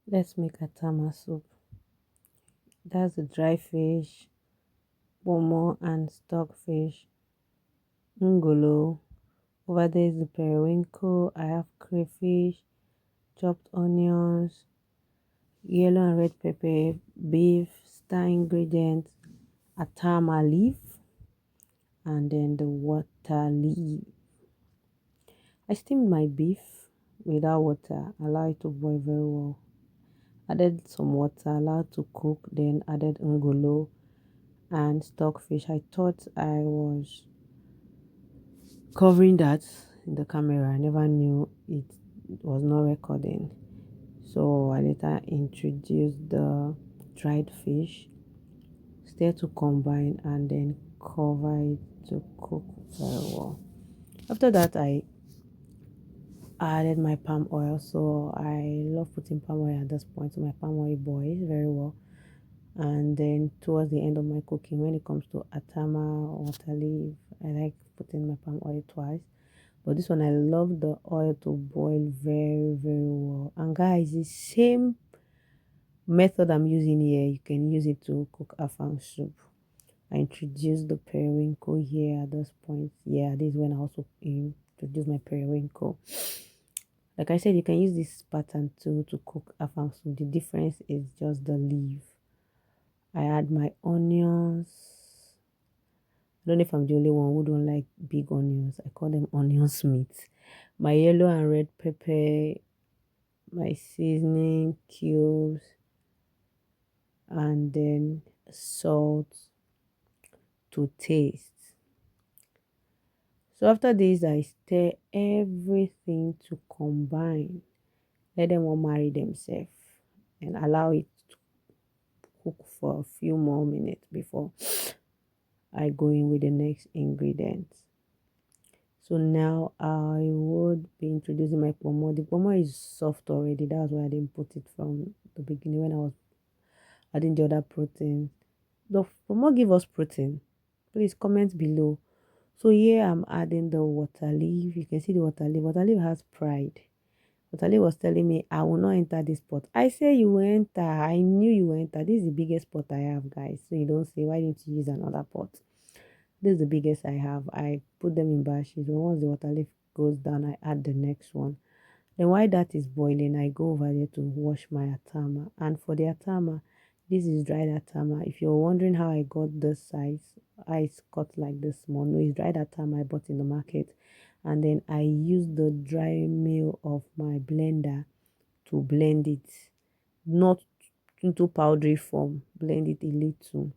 Let's make Atama soup. That's the dry fish, pomo and stockfish, ngolo. Over there is the periwinkle. I have crayfish, chopped onions, yellow and red pepper, beef, star ingredients, atama leaf, and then the water leaf. I steamed my beef without water, allow it to boil very well. Added some water, allowed to cook, then added ngolo and stockfish. I thought I was covering that in the camera. I never knew it was not recording. So I later introduced the dried fish, stir to combine, and then cover it to cook very well. After that, I added my palm oil. So I love putting palm oil at this point. So my palm oil boils very well. And then towards the end of my cooking, when it comes to atama or water leaf, I like putting my palm oil twice. But this one, I love the oil to boil very, very well. And guys, the same method I'm using here, you can use it to cook afang soup. I introduced the periwinkle here at this point. Yeah, this is when I also introduce my periwinkle. Like I said, you can use this pattern too to cook afang soup. The difference is just the leaf. I add my onions. I don't know if I'm the only one who don't like big onions. I call them onions meat. My yellow and red pepper, my seasoning cubes, and then salt to taste. So after this, I stir everything to combine. Let them all marry themselves and allow it to cook for a few more minutes before I go in with the next ingredients. So now I would be introducing my pomo. The pomo is soft already. That's why I didn't put it from the beginning when I was adding the other protein. The pomo give us protein. Please comment below. So here I'm adding the water leaf. You can see the water leaf. Water leaf has pride. Water leaf was telling me I will not enter this pot. I say you will enter. I knew you will enter. This is the biggest pot I have, guys. So you don't say why didn't you use another pot? This is the biggest I have. I put them in bashes. Once the water leaf goes down, I add the next one. Then while that is boiling, I go over there to wash my atama. And for the atama, this is dried atama. If you're wondering how I got this size, I cut like this small. No, it's dried atama I bought in the market. And then I use the dry meal of my blender to blend it. Not into powdery form. Blend it a little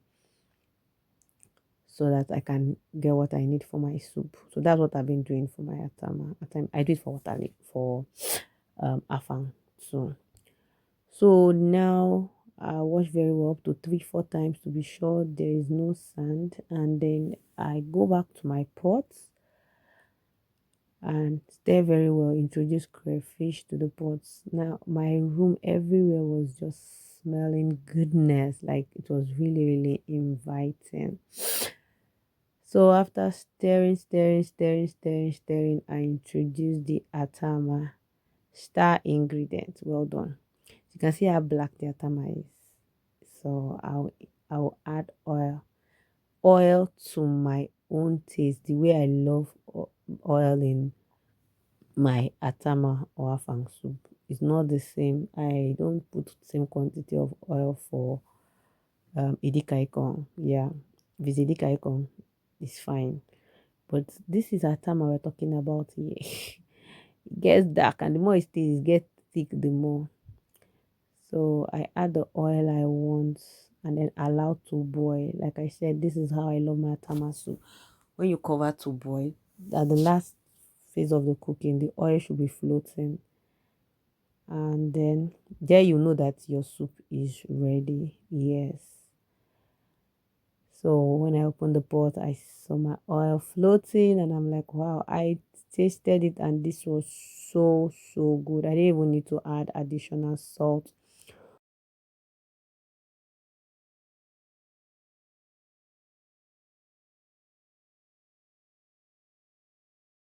so that I can get what I need for my soup. So that's what I've been doing for my atama. I do it for water for afang. So now I wash very well up to 3-4 times to be sure there is no sand, and then I go back to my pot and stir very well. Introduce crayfish to the pots. Now my room everywhere was just smelling goodness, like it was really really inviting. So after stirring, I introduced the atama star ingredient. Well done. You can see how black the atama is. So I'll add oil to my own taste, the way I love oil in my atama or afang soup. It's not the same. I don't put the same quantity of oil for idikaikong. Yeah, if it's idikaikong, it's fine. But this is atama we're talking about here. It gets dark, and the more it stays, it gets thick the more. So I add the oil I want and then allow to boil. Like I said, this is how I love my atama soup. When you cover to boil, at the last phase of the cooking, the oil should be floating. And then there you know that your soup is ready. Yes. So when I opened the pot, I saw my oil floating and I'm like, wow, I tasted it and this was so good. I didn't even need to add additional salt